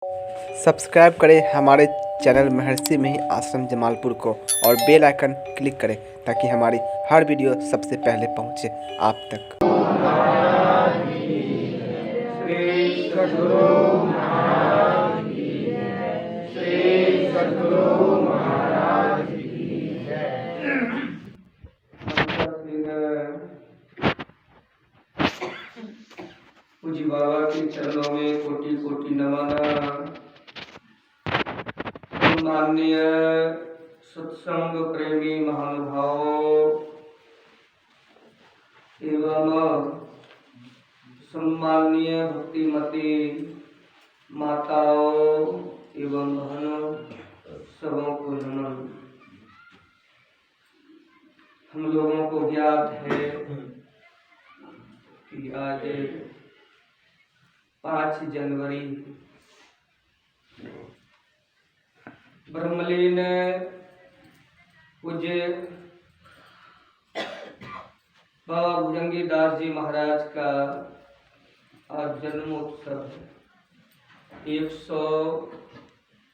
Subscribe करें हमारे channel महर्षि मिहिर आश्रम जमालपुर को और बेल आइकन क्लिक करें ताकि हमारी हर वीडियो सबसे पहले पहुंचे आप तक। श्री सद्गुरु महाराज की जय। श्री सद्गुरु महाराज की जय। पूज्य बाबा के चरणों में कोटि कोटि नमन। माननीय सत्संग प्रेमी महानुभावों एवं सम्माननीय भक्तिमती माताओं एवं बहनों, सबों को नमन। हम लोगों को ज्ञात है कि आज 5 जनवरी ब्रह्मलीन पूज्य बाबा भुजंगीदास जी महाराज का आज जन्मोत्सव है।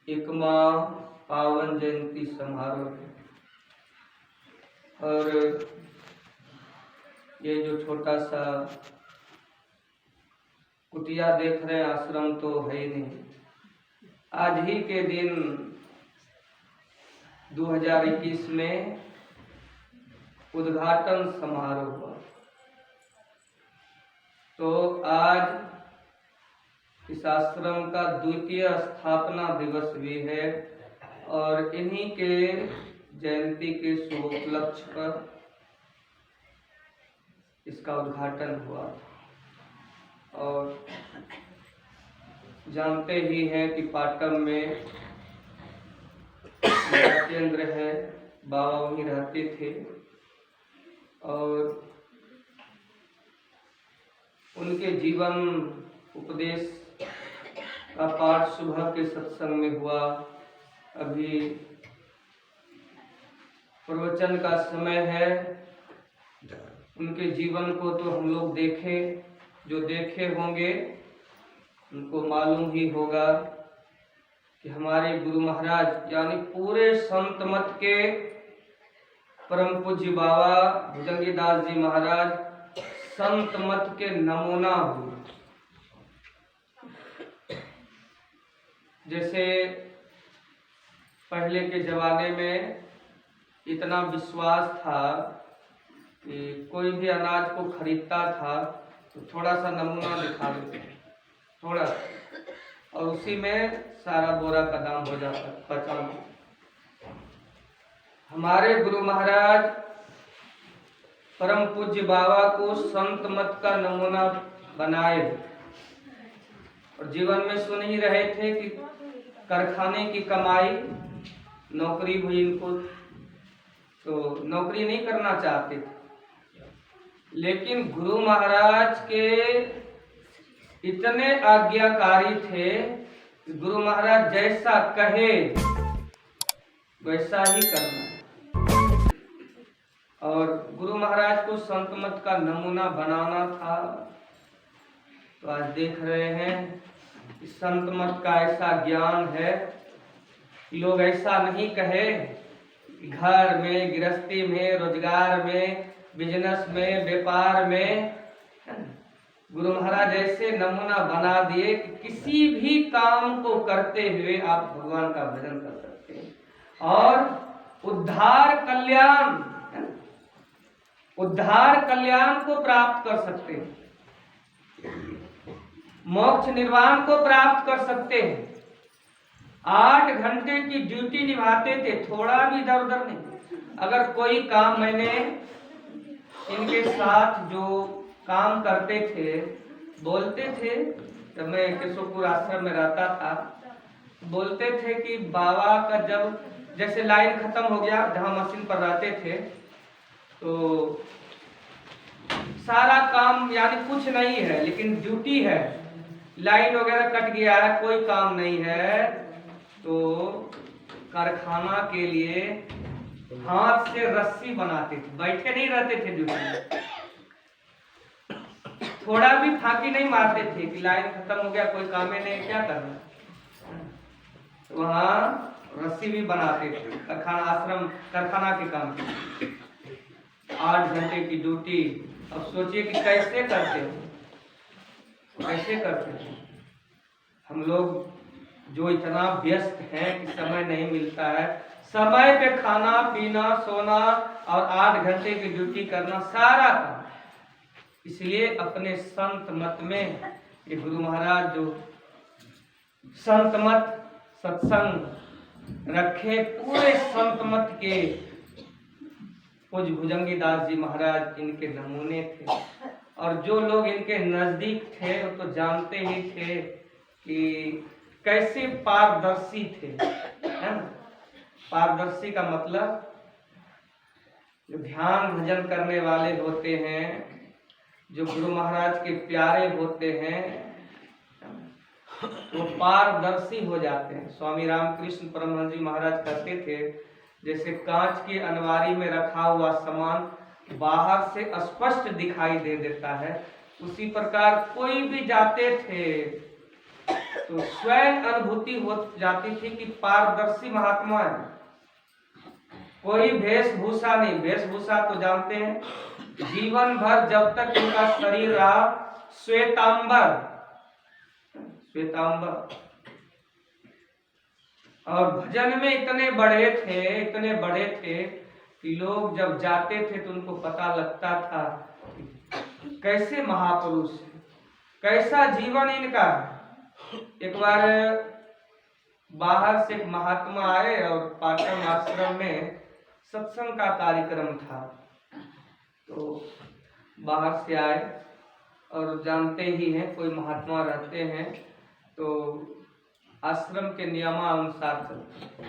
101वां पावन जयंती समारोह है। और ये जो छोटा सा कुटिया देख रहे हैं, आश्रम तो है ही नहीं। आज ही के दिन 2021 में उद्घाटन समारोह हुआ। तो आज इस आश्रम का द्वितीय स्थापना दिवस भी है और इन्हीं के जयंती के शुभ उपलक्ष्य पर इसका उद्घाटन हुआ। और जानते ही हैं कि पाटन में केंद्र है, बाबा वहीं रहते थे और उनके जीवन उपदेश का पाठ सुबह के सत्संग में हुआ। अभी प्रवचन का समय है। उनके जीवन को तो हम लोग देखे, जो देखे होंगे उनको मालूम ही होगा कि हमारे गुरु महाराज यानी पूरे संत मत के परम पूज्य बाबा भुजंगीदास जी महाराज संत मत के नमूना हुए। जैसे पहले के जमाने में इतना विश्वास था कि कोई भी अनाज को खरीदता था तो थोड़ा सा नमूना दिखा देते, थोड़ा, और उसी में सारा बोरा का दाम हो जाता, 50। हमारे गुरु महाराज परम पूज्य बाबा को संत मत का नमूना बनाए और जीवन में सुन ही रहे थे कि कारखाने की कमाई, नौकरी हुई इनको, तो नौकरी नहीं करना चाहते थे। लेकिन गुरु महाराज के इतने आज्ञाकारी थे, गुरु महाराज जैसा कहे वैसा ही करना। और गुरु महाराज को संत मत का नमूना बनाना था। तो आज देख रहे हैं कि संत मत का ऐसा ज्ञान है, लोग ऐसा नहीं कहे घर में, गृहस्थी में, रोजगार में, बिजनेस में, व्यापार में गुरु महाराज ऐसे नमूना बना दिए कि किसी भी काम को करते हुए आप भगवान का भजन कर सकते हैं और उद्धार कल्याण को प्राप्त कर सकते हैं, मोक्ष निर्वाण को प्राप्त कर सकते हैं। 8 घंटे की ड्यूटी निभाते थे, थोड़ा भी इधर उधर नहीं। अगर कोई काम, मैंने इनके साथ जो काम करते थे, बोलते थे, जब मैं केशवपुर आश्रम में रहता था, बोलते थे कि बाबा का जब जैसे लाइन खत्म हो गया, जहाँ मशीन पर रहते थे, तो सारा काम यानी कुछ नहीं है लेकिन ड्यूटी है, लाइन वगैरह कट गया है, कोई काम नहीं है, तो कारखाना के लिए हाथ से रस्सी बनाते थे, बैठे नहीं रहते थे ड्यूटी में। थोड़ा भी फांकी नहीं मारते थे कि लाइन खत्म हो गया, कोई काम ही नहीं, क्या करना। वहाँ रस्सी भी बनाते थे, कारखाना के काम के। 8 घंटे की ड्यूटी। अब सोचिए कि कैसे करते हो, कैसे करते हो। हम लोग जो इतना व्यस्त हैं कि समय नहीं मिलता है, समय पे खाना पीना सोना और 8 घंटे की ड्यूटी करना सारा काम। इसलिए अपने संत मत में ये गुरु महाराज जो संत मत सत्संग रखे, पूरे संत मत के पूज्य भुजंगी दास जी महाराज इनके नमूने थे। और जो लोग इनके नजदीक थे वो तो जानते ही थे कि कैसे पारदर्शी थे, है ना। पारदर्शी का मतलब जो ध्यान भजन करने वाले होते हैं, जो गुरु महाराज के प्यारे होते हैं, वो पारदर्शी हो जाते हैं। स्वामी रामकृष्ण परमहंस जी महाराज कहते थे, जैसे कांच की अलमारी में रखा हुआ सामान बाहर से स्पष्ट दिखाई दे देता है, उसी प्रकार कोई भी जाते थे तो स्वयं अनुभूति हो जाती थी कि पारदर्शी महात्मा है। कोई वेशभूषा नहीं, वेशभूषा तो जानते हैं, जीवन भर जब तक इनका शरीर रहा श्वेतांबर, श्वेतांबर। और भजन में इतने बड़े थे कि लोग जब जाते थे तो उनको पता लगता था कैसे महापुरुष है, कैसा जीवन इनका। एक बार बाहर से एक महात्मा आए और पाटन आश्रम में सत्संग का कार्यक्रम था, तो बाहर से आए और जानते ही हैं कोई महात्मा रहते हैं तो आश्रम के नियमानुसार चलते।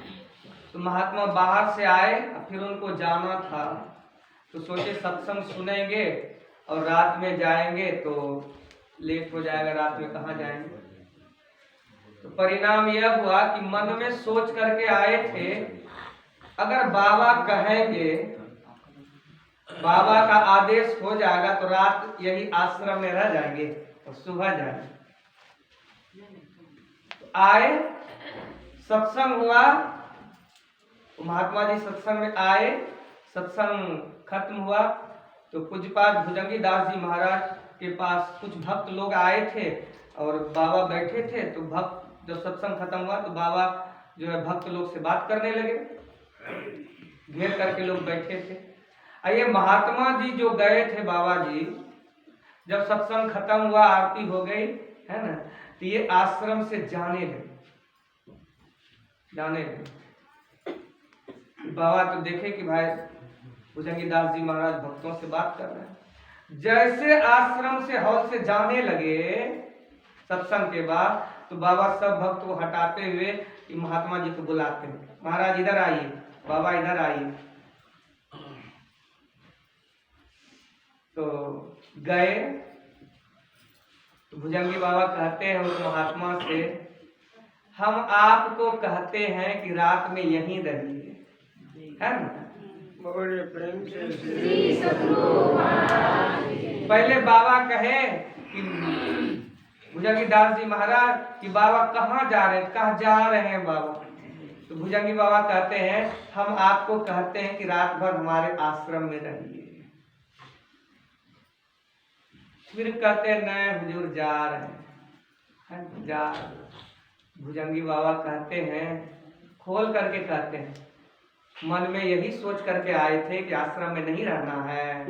तो महात्मा बाहर से आए, फिर उनको जाना था तो सोचे सत्संग सुनेंगे और रात में जाएंगे तो लेट हो जाएगा, रात में कहाँ जाएंगे। तो परिणाम यह हुआ कि मन में सोच करके आए थे, अगर बाबा कहेंगे, बाबा का आदेश हो जाएगा तो रात यही आश्रम में रह जाएंगे और सुबह जाएंगे। तो आए, सत्संग हुआ, महात्मा जी सत्संग में आए, सत्संग खत्म हुआ तो पूज्यपाद भुजंगी दास जी महाराज के पास कुछ भक्त लोग आए थे और बाबा बैठे थे। तो भक्त जब सत्संग खत्म हुआ तो बाबा जो है भक्त लोग से बात करने लगे, घेर करके लोग बैठे थे। ये महात्मा जी जो गए थे, बाबा जी जब सत्संग खत्म हुआ, आरती हो गई, है ना, तो ये आश्रम से जाने लगे। बाबा तो देखे कि भाई भुजंगी दास जी महाराज भक्तों से बात कर रहे हैं। जैसे आश्रम से हॉल से जाने लगे सत्संग के बाद, तो बाबा सब भक्त को हटाते हुए महात्मा जी को बुलाते हैं, महाराज इधर आइए, बाबा इधर आइए। तो गए तो भुजंगी बाबा कहते हैं उस महात्मा से, हम आपको कहते हैं कि रात में यहीं रहिए, है ना। बड़े प्रेम से पहले बाबा कहे कि भुजंगी दास जी महाराज कि बाबा कहाँ जा रहे हैं, कहाँ जा रहे हैं बाबा। तो भुजंगी बाबा कहते हैं, हम आपको कहते हैं कि रात भर हमारे आश्रम में रहिए। फिर कहते हैं नहीं हुजूर जा रहे हैं, जा। भुजंगी बाबा कहते हैं, खोल करके कहते हैं, मन में यही सोच करके आए थे कि आश्रम में नहीं रहना है,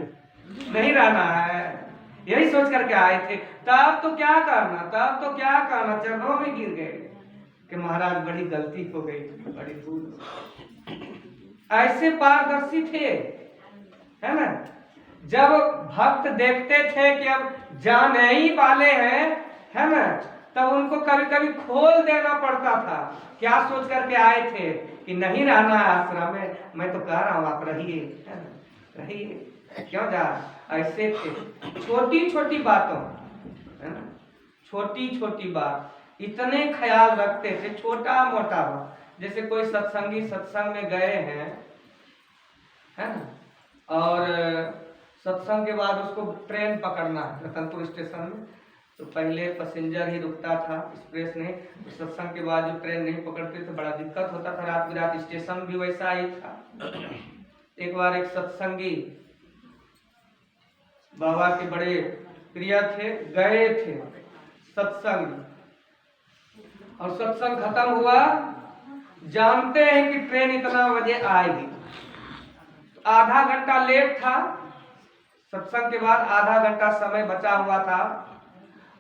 नहीं रहना है, यही सोच करके आए थे। तब तो क्या करना, चरणों में गिर गए कि महाराज बड़ी गलती हो गई, बड़ी भूल। ऐसे पारदर्शी थे, है ना। जब भक्त देखते थे कि अब जाने ही वाले हैं, है ना, तब उनको कभी कभी खोल देना पड़ता था। क्या सोच करके आए थे कि नहीं रहना है आश्रम में, मैं तो कह रहा हूँ आप रहिए, है ना, रहिए, क्यों जा। ऐसे थे, छोटी छोटी बातों, है ना, छोटी छोटी बात इतने ख्याल रखते थे, छोटा मोटा बात। जैसे कोई सत्संगी सत्संग में गए हैं, है ना, और सत्संग के बाद उसको ट्रेन पकड़ना है रतनपुर स्टेशन में, तो पहले पैसेंजर ही रुकता था एक्सप्रेस नहीं, तो सत्संग के बाद जो ट्रेन नहीं पकड़ते तो बड़ा दिक्कत होता था। रात बिरात स्टेशन भी वैसा ही था। एक बार एक सत्संगी बाबा के बड़े प्रिय थे, गए थे सत्संग, और सत्संग खत्म हुआ, जानते हैं कि ट्रेन इतना बजे आएगी, तो आधा घंटा लेट था। सत्संग के बाद आधा घंटा समय बचा हुआ था,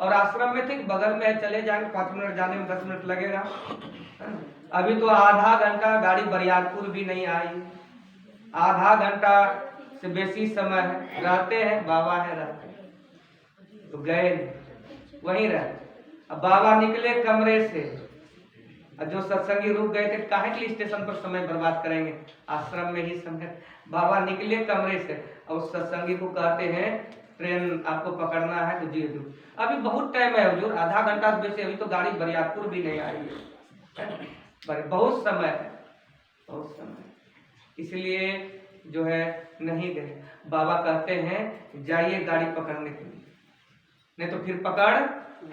और आश्रम में थे कि बगल में चले जाएंगे, 5 मिनट जाने में 10 मिनट लगेगा। अभी तो आधा घंटा गाड़ी बरियारपुर भी नहीं आई, आधा घंटा से बेसी समय है, रहते हैं बाबा है रहते हैं। तो गए वहीं रहे। अब बाबा निकले कमरे से, जो सत्संगी रुक गए थे, काहे के लिए स्टेशन पर समय बर्बाद करेंगे, आश्रम में ही समय। बाबा निकले कमरे से और सत्संगी को कहते हैं ट्रेन आपको पकड़ना है तो जी हजूर, अभी बहुत टाइम है हजूर, आधा घंटा से बेसी, अभी तो गाड़ी बरियारपुर भी नहीं आई है, बहुत समय है, बहुत समय, इसलिए जो है नहीं गए। बाबा कहते हैं जाइए गाड़ी पकड़ने के लिए, नहीं तो फिर पकड़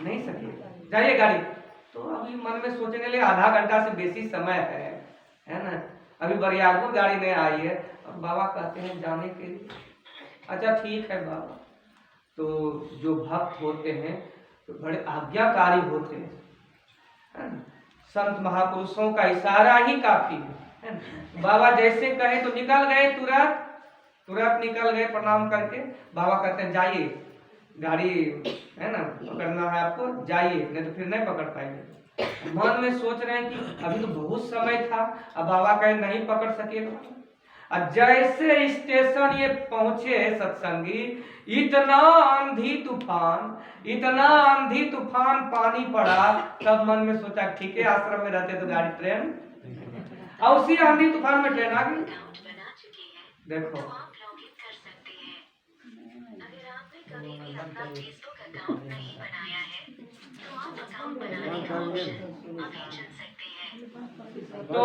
नहीं सकेगा, जाइए गाड़ी। तो अभी मन में सोचने लगे आधा घंटा से बेसी समय है ना, अभी बरियारपुर गाड़ी नहीं आई है, और बाबा कहते हैं जाने के लिए। अच्छा ठीक है बाबा। तो जो भक्त होते हैं तो बड़े आज्ञाकारी होते हैं, है ना? संत महापुरुषों का इशारा ही काफी है। बाबा जैसे कहे तो निकल गए, तुरंत निकल गए प्रणाम करके। बाबा कहते हैं जाइए, गाड़ी है ना पकड़ना है आपको, जाइए, नहीं तो फिर नहीं पकड़ पाएंगे। मन में सोच रहे हैं कि अभी तो बहुत समय था, अब बाबा कहे नहीं पकड़ सकेगा। और जैसे स्टेशन ये पहुंचे सत्संगी, इतना आंधी तूफान पानी पड़ा, तब मन में सोचा ठीक है आश्रम में रहते तो गाड़ी ट्रेन, और उसी आंधी तूफान में ट्रेन आ गई। देखो तो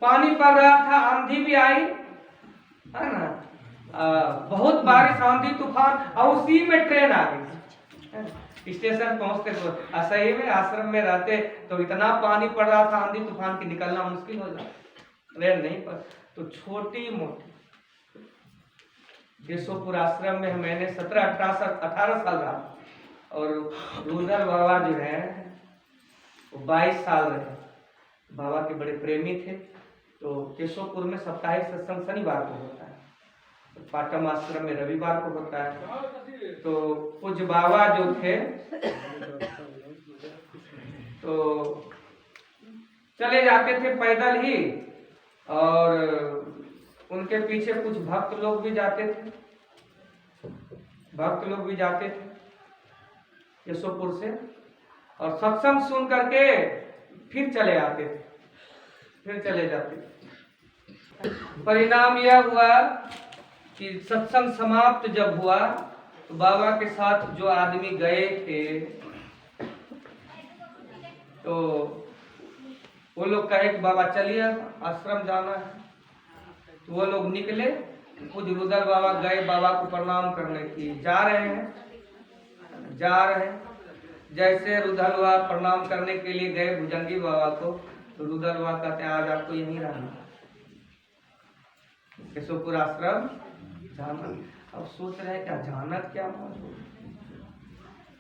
पानी पड़ रहा था, आंधी भी आई, है ना, बहुत बारिश, आंधी तूफान, और उसी में ट्रेन आ गई। स्टेशन पहुंचते तो सही में आश्रम में रहते तो इतना पानी पड़ रहा था आंधी तूफान की, निकलना मुश्किल हो जाता, ट्रेन नहीं पर। तो छोटी मोटी केशवपुर आश्रम में मैंने 17-18 साल रहा, और रुदल बाबा जो है वो 22 साल रहे। बाबा के बड़े प्रेमी थे। तो केशवपुर में साप्ताहिक सत्संग शनिवार को होता है, तो पाटम आश्रम में रविवार को होता है। तो कुछ बाबा जो थे तो चले जाते थे पैदल ही, और उनके पीछे कुछ भक्त लोग भी जाते थे, केशवपुर से, और सत्संग सुन करके फिर चले आते थे, फिर चले जाते थे। परिणाम यह हुआ कि सत्संग समाप्त जब हुआ तो बाबा के साथ जो आदमी गए थे तो वो लोग कहे कि बाबा चलिए आश्रम जाना है। तो वो लोग निकले, खुद रुदल बाबा गए बाबा को प्रणाम करने की, जा रहे हैं। जैसे रुदल बाबा प्रणाम करने के लिए गए भुजंगी बाबा को, तो रुदल बाबा कहते हैं आज आपको यहीं रहना, केशवपुर आश्रम जाना। अब सोच रहे हैं क्या जाना, क्या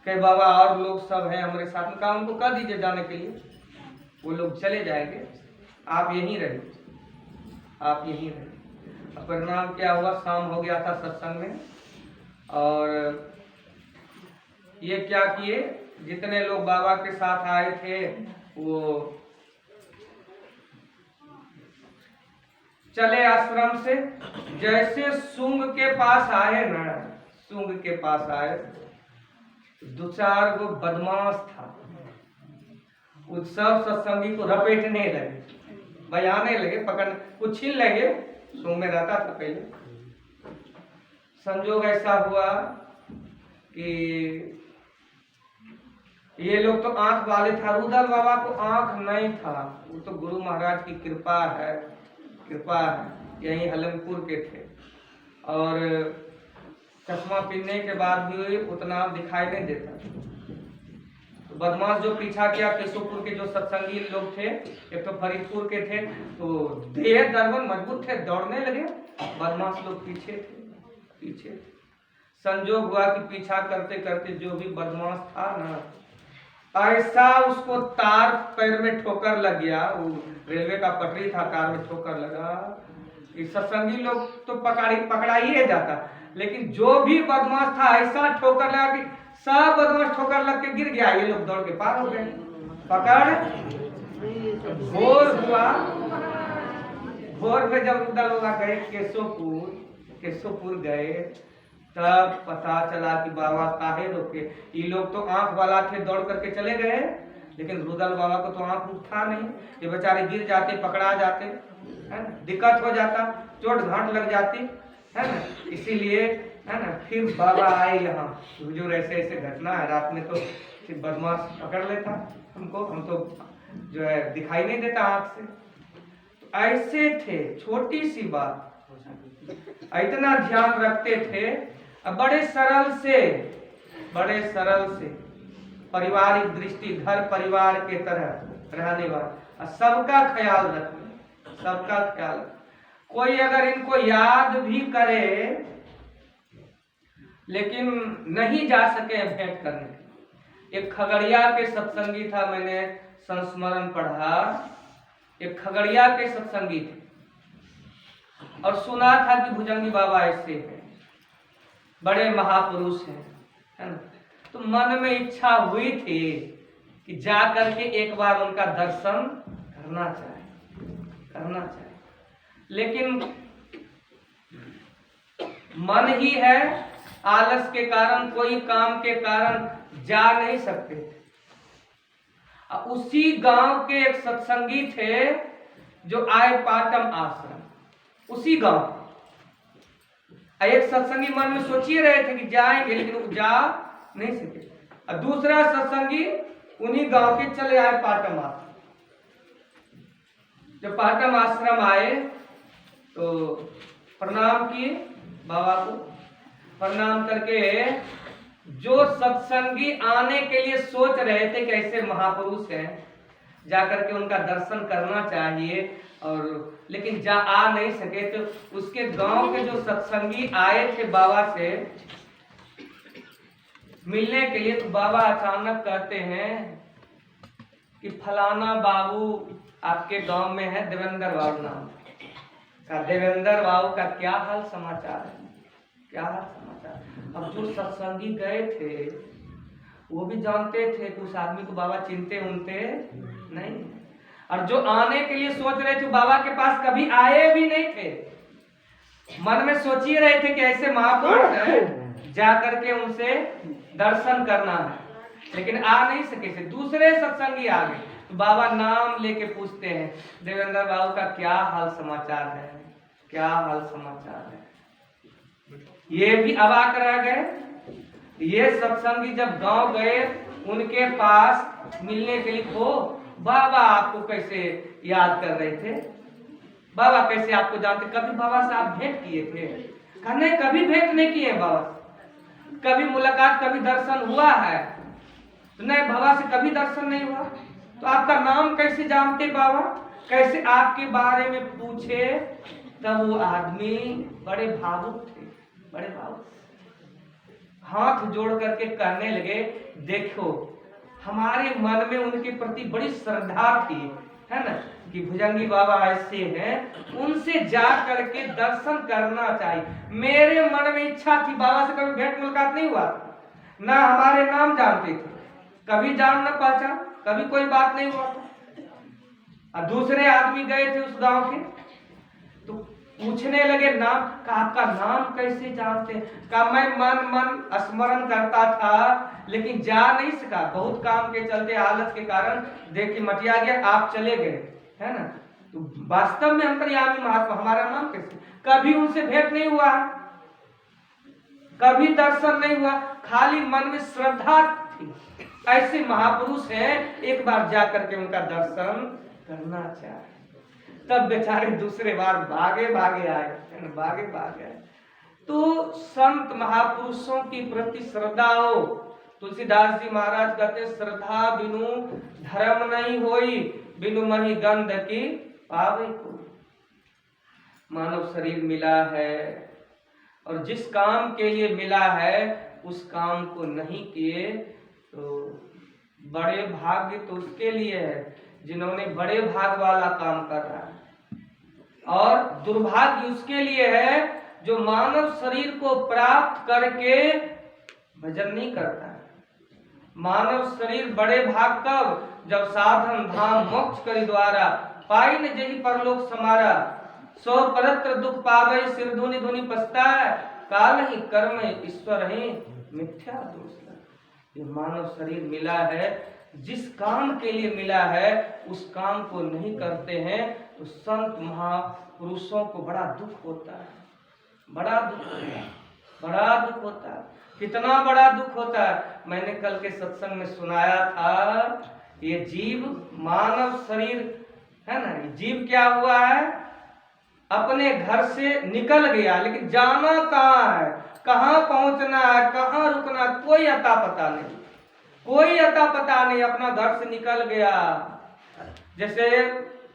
कहे बाबा और लोग सब हैं हमारे साथ में, काम उनको कह दीजिए जाने के लिए, वो लोग चले जाएंगे, आप यहीं रहिए। परिणाम क्या हुआ, शाम हो गया था सत्संग में, और ये क्या किए, जितने लोग बाबा के साथ आए थे वो चले आश्रम से। जैसे सुंग के पास आए, 2-4 गो बदमाश था, सब सत्संगी को रपेटने लगे, बजाने लगे, पकड़ने, कुछ छीन लगे। सुंग में रहता था पहले। संजोग ऐसा हुआ कि ये लोग तो आंख वाले था, रुदल बाबा को आंख नहीं था, वो तो गुरु महाराज की कृपा है, यही हलमपुर के थे। और चश्मा पहनने के बाद भी उतना दिखाई नहीं देता। तो बदमाश जो पीछा किया, केशवपुर के जो सत्संगी लोग थे, एक तो फरीदपुर के थे, तो देह दर्बन मजबूत थे, दौड़ने लगे। बदमाश लोग पीछे थे। संजोग हुआ कि पीछा करते करते जो भी बदमाश था ना, ऐसा उसको तार पैर में ठोकर लग गया, वो रेलवे का पटरी था, कार में ठोकर लगा। इस सत्संगी लोग तो पकड़ा ही जाता, लेकिन जो भी बदमाश था ऐसा ठोकर लगा कि सब बदमाश ठोकर लग के गिर गया। ये लोग दौड़ के पार हो गए। पकड़ भोर में जब दलोगा गए केशवपुर गए, तब पता चला कि बाबा काहे रोके। ये लोग तो आंख वाला थे, दौड़ करके चले गए, लेकिन रुदल बाबा को तो आंख उठा नहीं। ये बेचारे गिर जाते, पकड़ा जाते, है ना, दिक्कत हो जाता, चोट घाट लग जाती, है ना। इसीलिए है ना, फिर बाबा आए यहाँ। हुजूर ऐसे ऐसे घटना है, रात में तो फिर बदमाश पकड़ लेता हमको, हम तो जो है दिखाई नहीं देता आंख से। तो ऐसे थे, छोटी सी बात इतना ध्यान रखते थे। अब बड़े सरल से पारिवारिक दृष्टि, घर परिवार के तरह रहने वाले, सबका ख्याल रखने। कोई अगर इनको याद भी करे लेकिन नहीं जा सके भेंट करने। एक खगड़िया के सत्संगी था, मैंने संस्मरण पढ़ा, एक खगड़िया के सत्संगी थे और सुना था कि भुजंगी बाबा ऐसे हैं, बड़े महापुरुष हैं, है ना। तो मन में इच्छा हुई थी कि जा करके एक बार उनका दर्शन करना चाहिए, लेकिन मन ही है, आलस के कारण, कोई काम के कारण जा नहीं सकते थे। उसी गांव के एक सत्संगी थे जो आए पाटम आश्रम, उसी गांव। एक सत्संगी मन में सोचिए रहे थे कि जाएंगे, लेकिन वो जा नहीं सके। और दूसरा सत्संगी उन्हीं गांव के चले आए पाटम आश्रम। जब पाटम आश्रम आए तो प्रणाम किए बाबा को। प्रणाम करके जो सत्संगी आने के लिए सोच रहे थे कि ऐसे महापुरुष हैं, जाकर के उनका दर्शन करना चाहिए, और लेकिन जा आ नहीं सके, तो उसके गांव के जो सत्संगी आए थे बाबा से मिलने के लिए, तो बाबा अचानक कहते हैं कि फलाना बाबू आपके गांव में है, देवेंद्र बाबू नाम का। देवेंद्र बाबू का क्या हाल समाचार है, क्या हाल समाचार। अब जो सत्संगी गए थे वो भी जानते थे कि उस आदमी को बाबा चिंते उनते नहीं, और जो आने के लिए सोच रहे थे बाबा के पास कभी आए भी नहीं थे। मन में सोच ही रहे थे कि ऐसे महापुरुष हैं, जा करके उनसे दर्शन करना है, लेकिन आ नहीं सके थे। दूसरे सत्संगी आ गए तो बाबा नाम लेके पूछते हैं, देवेंद्र बाबू का क्या हाल समाचार है, क्या हाल समाचार है। ये भी अवाक रह गए। ये सत्संगी जब गांव गए उनके पास मिलने के लिए, तो बाबा आपको कैसे याद कर रहे थे, बाबा कैसे आपको जानते, कभी बाबा से आप भेंट किए थे? कहा नहीं, कभी भेंट नहीं किए बाबा, कभी मुलाकात, कभी दर्शन हुआ है तो नहीं, बाबा से कभी दर्शन नहीं हुआ। तो आपका नाम कैसे जानते बाबा, कैसे आपके बारे में पूछे? तब वो आदमी बड़े भावुक थे, बड़े भावुक, हाथ जोड़ करके कहने लगे, देखो हमारे मन में उनके प्रति बड़ी श्रद्धा थी, है ना, कि भुजंगी बाबा ऐसे हैं, उनसे जा करके दर्शन करना चाहिए। मेरे मन में इच्छा थी, बाबा से कभी भेंट मुलाकात नहीं हुआ, ना हमारे नाम जानते थे, कभी जान न पहचान, कभी कोई बात नहीं हुआ। और दूसरे आदमी गए थे उस गांव के, तो पूछने लगे नाम का, आपका नाम कैसे जानते? का मैं मन स्मरण करता था लेकिन जा नहीं सका, बहुत काम के चलते, आलस के कारण देख के मटिया गया, आप चले गए, है ना। तो वास्तव में अंतर्यामी महात्मा, हमारा नाम कैसे? कभी उनसे भेंट नहीं हुआ, कभी दर्शन नहीं हुआ, खाली मन में श्रद्धा थी। ऐसे महापुरुष हैं, एक बार जा करके उनका दर्शन करना चाहिए। तब बेचारे दूसरे बार भागे आए। तो संत महापुरुषों की प्रति श्रद्धा हो। तुलसीदास जी महाराज कहते श्रद्धा बिनु धर्म नहीं होई, बिनु मही गंध की पावे को। मानव शरीर मिला है और जिस काम के लिए मिला है उस काम को नहीं किए तो बड़े भाग्य तो उसके लिए है जिन्होंने बड़े भाग वाला काम कर रहा है, और दुर्भाग्य उसके लिए है जो मानव शरीर को प्राप्त करके भजन नहीं करता है। मानव शरीर बड़े भाग कब, जब साधन धाम मोक्ष करी द्वारा पाई न जही परलोक समारा, सो परत्र दुख पावे सिर धुनि धुनि पछताए, काल ही कर्म ईश्वर ही मिथ्या दोष लगे। ये मानव शरीर मिला है, जिस काम के लिए मिला है उस काम को नहीं करते हैं तो संत महापुरुषों को बड़ा दुख होता है, बड़ा दुख होता है, बड़ा दुख होता है। कितना बड़ा दुख होता है, मैंने कल के सत्संग में सुनाया था। ये जीव मानव शरीर है ना, जीव क्या हुआ है, अपने घर से निकल गया लेकिन जाना कहाँ है, कहाँ पहुंचना है, कहाँ रुकना, कोई अता पता नहीं, कोई अता पता नहीं। अपना घर से निकल गया। जैसे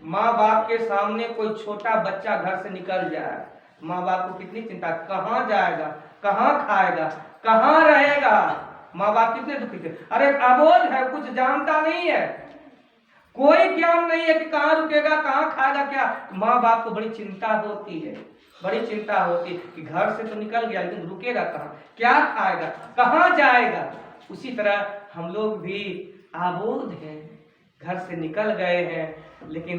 माँ बाप के सामने कोई छोटा बच्चा घर से निकल जाए, माँ बाप को कितनी चिंता, कहाँ जाएगा, कहाँ खाएगा, कहाँ रहेगा। माँ बाप कितने दुखी थे। अरे अबोध है, कुछ जानता नहीं है, कोई ज्ञान नहीं है कि कहाँ रुकेगा, कहाँ खाएगा क्या। माँ बाप को बड़ी चिंता होती है, बड़ी चिंता होती है कि घर से तो निकल गया लेकिन रुकेगा कहाँ, क्या खाएगा, कहाँ जाएगा। उसी तरह हम लोग भी आबोध हैं, घर से निकल गए हैं, लेकिन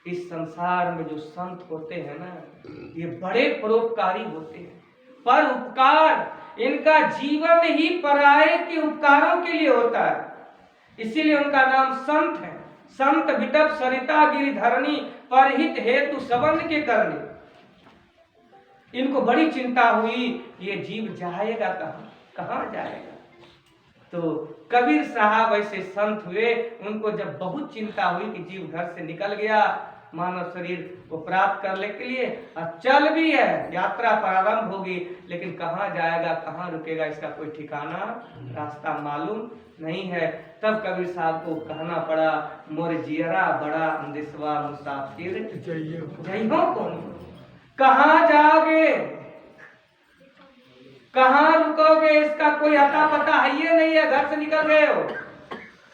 इस संसार में जो संत होते हैं ना, ये बड़े परोपकारी होते हैं। पर उपकार, इनका जीवन ही पराये के उपकारों के लिए होता है, इसीलिए उनका नाम संत है। संत विटप सरिता गिरिधरणी, परहित हेतु सबन के करनी। इनको बड़ी चिंता हुई, ये जीव जाएगा कहाँ, कहाँ जाएगा। तो कबीर साहब ऐसे संत हुए, उनको जब बहुत चिंता हुई कि जीव घर से निकल गया मानव शरीर को प्राप्त करने के लिए, और चल भी है, यात्रा प्रारंभ होगी, लेकिन कहाँ जाएगा, कहाँ रुकेगा, इसका कोई ठिकाना रास्ता मालूम नहीं है। तब कबीर साहब को कहना पड़ा, मोर जियरा बड़ा अंदेशवा मुसाफिर जइहो कौन, कहाँ जाओगे, कहाँ रुकोगे, इसका कोई अता पता है ये नहीं है। घर से निकल गए हो,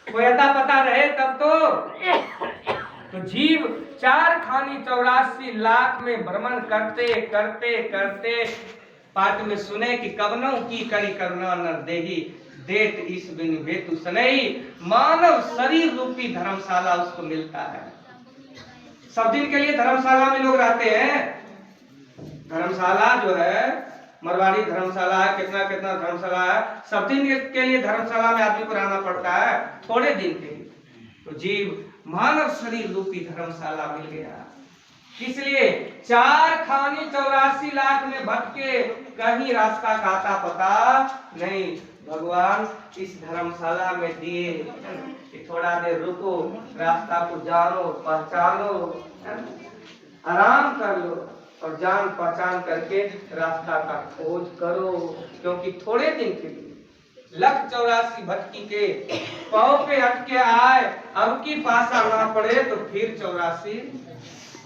कोई अता पता रहे तब तो जीव 4 खानी 84 लाख में भ्रमण करते करते करते पाठ में सुने कि कवनों की करी करना न देही, देत इस बिन हेतु सनई, मानव शरीर रूपी धर्मशाला उसको मिलता है। सब दिन के लिए धर्मशाला में लोग रहते हैं। धर्मशाला जो है मरवाड़ी धर्मशाला है, कितना कितना धर्मशाला है, सब दिन के लिए धर्मशाला में आदमी को रहना पड़ता है, थोड़े दिन के लिए। तो जीव मानव शरीर रूपी धर्मशाला मिल गया, इसलिए 4 खानी 84 लाख में भटके, कहीं रास्ता का आता पता नहीं। भगवान इस धर्मशाला में दिए कि थोड़ा देर रुको, रास्ता को जानो, पहचानो, आराम कर लो और जान पहचान करके रास्ता का खोज करो, क्योंकि थोड़े दिन के लिए 184 भटकी के पाँव पे अटके आए, अब की पासा ना पड़े तो फिर 84।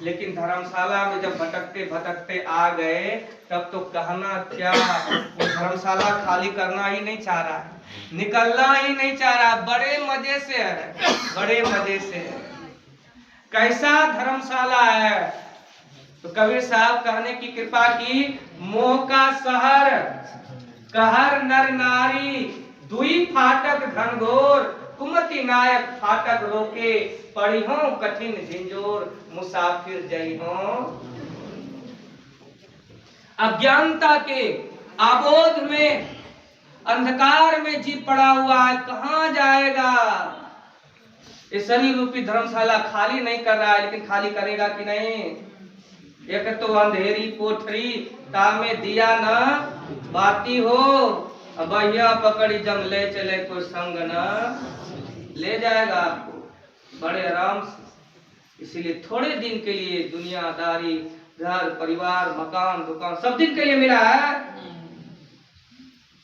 लेकिन धर्मशाला में जब भटकते भटकते आ गए, तब तो कहना क्या, वो धर्मशाला खाली करना ही नहीं चाह रहा है, निकलना ही नहीं चाह रहा, बड़े मजे से है, बड़े मजे से है। कैसा धर्मशाला है, तो कबीर साहब कहने की कृपा की, मोह का शहर कहर नर नारी, दुई फाटक घनघोर, कुमति नायक फाटक रोके, पड़ी हो कठिन झिंझोर, मुसाफिर जई हो। अज्ञानता के आबोध में, अंधकार में जीव पड़ा हुआ है, कहाँ जाएगा। इस शरीर रूपी धर्मशाला खाली नहीं कर रहा है, लेकिन खाली करेगा कि नहीं। एक तो अंधेरी कोठरी, तामे दिया न बाती हो, अब भैया पकड़ी जम ले चले, कोई संग न ले जाएगा आपको बड़े आराम से। इसीलिए थोड़े दिन के लिए दुनियादारी घर परिवार मकान दुकान सब दिन के लिए मिला है।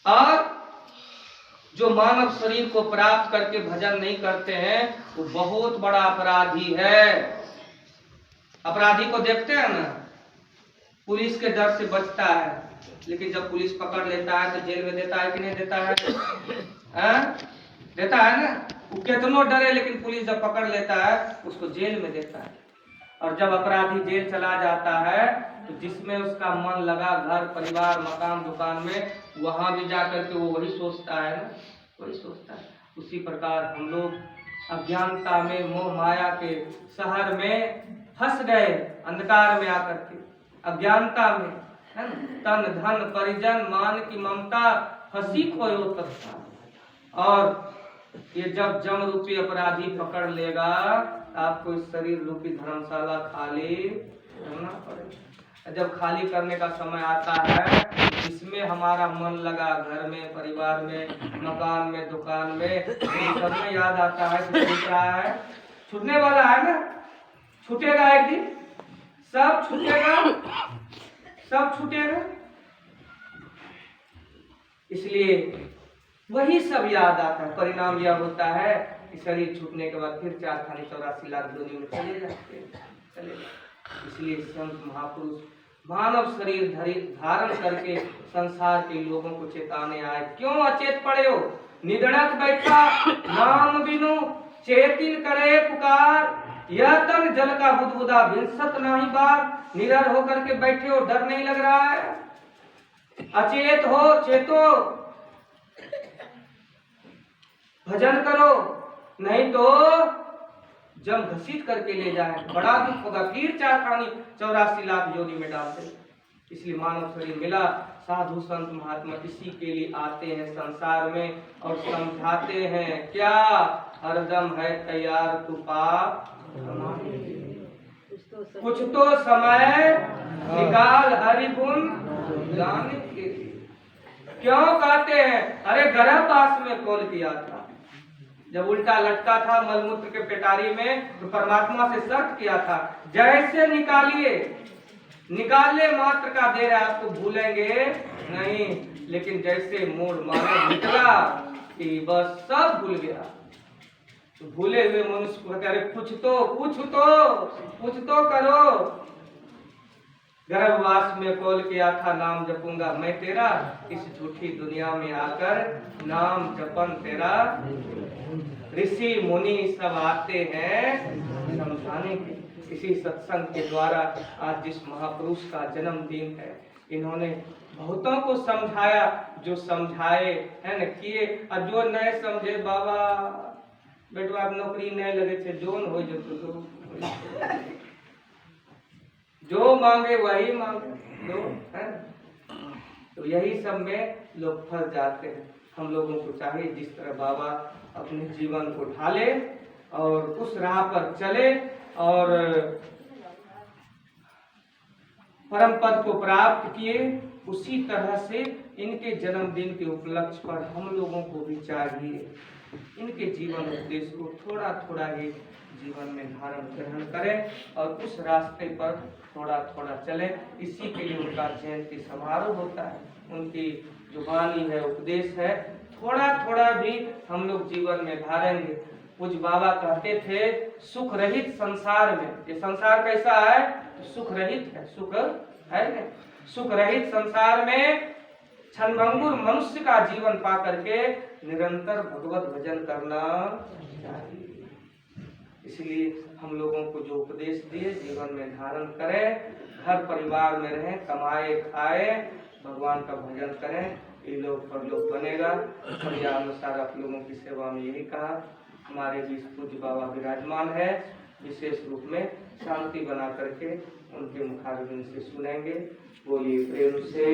और जो मानव शरीर को प्राप्त करके भजन नहीं करते हैं वो बहुत बड़ा अपराधी है। अपराधी को देखते हैं ना, पुलिस के डर से बचता है, लेकिन जब पुलिस पकड़ लेता है तो जेल में देता है कि नहीं देता है? देता है ना। वो कितनों डरे लेकिन पुलिस जब पकड़ लेता है उसको जेल में देता है। और जब अपराधी जेल चला जाता है तो जिसमें उसका मन लगा घर परिवार मकान दुकान में, वहां भी जाकर के वो वही सोचता है ना, वही सोचता है। उसी प्रकार हम लोग अज्ञानता में मोह माया के शहर में फंस गए, अंधकार में आकर के अज्ञानता में, है ना। तन धन परिजन मान की ममता फंसी खोयो तत्ता। और ये जब जम रूपी अपराधी पकड़ लेगा आपको इस शरीर रूपी धर्मशाला खाली करना पड़ेगा। जब खाली करने का समय आता है, जिसमें हमारा मन लगा घर में परिवार में मकान में दुकान में, सब में याद आता है कि छूट रहा है, छूटने वाला है ना, छूटेगा एक दिन, सब छूटेगा, सब छूटेगा। इसलिए वही सब याद आता है। परिणाम यह होता है कि शरीर छूटने के बाद फिर 4 खानी 84 लाख योनि में चले जाते हैं। इसलिए संत महापुरुष मानव शरीर धारण करके संसार के लोगों को चेताने आए। क्यों अचेत पड़े हो? निधड़क बैठा नाम बिनु चेतिन करे पुकार, यह तन जल का बुदबुदा बिनसत नहीं बार। निडर होकर के बैठे हो, डर नहीं लग रहा है? अचेत हो, चेतो, भजन करो, नहीं तो जम घसीट करके ले जाए, बड़ा दुख होगा, फिर 4 खानी 84 लाख योनि में डालते। इसलिए मानव शरीर मिला, साधु संत महात्मा इसी के लिए आते हैं संसार में और समझाते हैं क्या, हरदम है तैयार तू पाप कुछ तो समय निकाल हरि गुण गाने के लिए। क्यों कहते हैं? अरे गर्भवास में कौन किया था, जब उल्टा लटका था मलमूत्र के पेटारी में, तो परमात्मा से शर्त किया था जैसे निकालिए, निकालने मात्र का देर है, आपको भूलेंगे नहीं। लेकिन जैसे मोड़ मारा निकला कि बस सब भूल गया। तो भूले हुए मनुष्य को अरे कुछ तो करो। गर्भवास में कॉल किया था नाम जपूंगा मैं तेरा, इस झूठी दुनिया में आकर नाम जपन तेरा। ऋषि मुनि सब आते हैं समझाने के। इसी सत्संग के द्वारा आज जिस महापुरुष का जन्मदिन है, इन्होंने बहुतों को समझाया, जो समझाए है न किए, और जो नहीं समझे बाबा बेटवा नौकरी नहीं लगे थे जोन हो जो मांगे वही मांगे जो है। तो यही सब में लोग फंस जाते हैं। हम लोगों को चाहिए जिस तरह बाबा अपने जीवन को ढाले और उस राह पर चले और परम पद को प्राप्त किए, उसी तरह से इनके जन्मदिन के उपलक्ष्य पर हम लोगों को भी चाहिए इनके जीवन उपदेश को थोड़ा थोड़ा ही जीवन में धारण ग्रहण करें और उस रास्ते पर थोड़ा थोड़ा चलें। इसी के लिए उनका जयंती समारोह होता है, उनकी जो वाणी है उपदेश है, थोड़ा थोड़ा भी हम लोग जीवन में धारेंगे। कुछ बाबा कहते थे सुख रहित संसार में, ये संसार कैसा है तो सुख रहित है, सुख है ना, सुख रहित संसार में क्षणभंगुर मनुष्य का जीवन पा करके निरंतर भगवत भजन करना चाहिए। इसलिए हम लोगों को जो उपदेश दिए जीवन में धारण करें, घर परिवार में रहें, कमाए खाए, भगवान का भजन करें, ये लोग परलोक बनेगा। अनुसार आप लोगों की सेवा में यही कहा। हमारे बीच पूज्य बाबा विराजमान है, विशेष रूप में शांति बना करके उनके मुखारविंद से सुनेंगे। बोलिए प्रेम से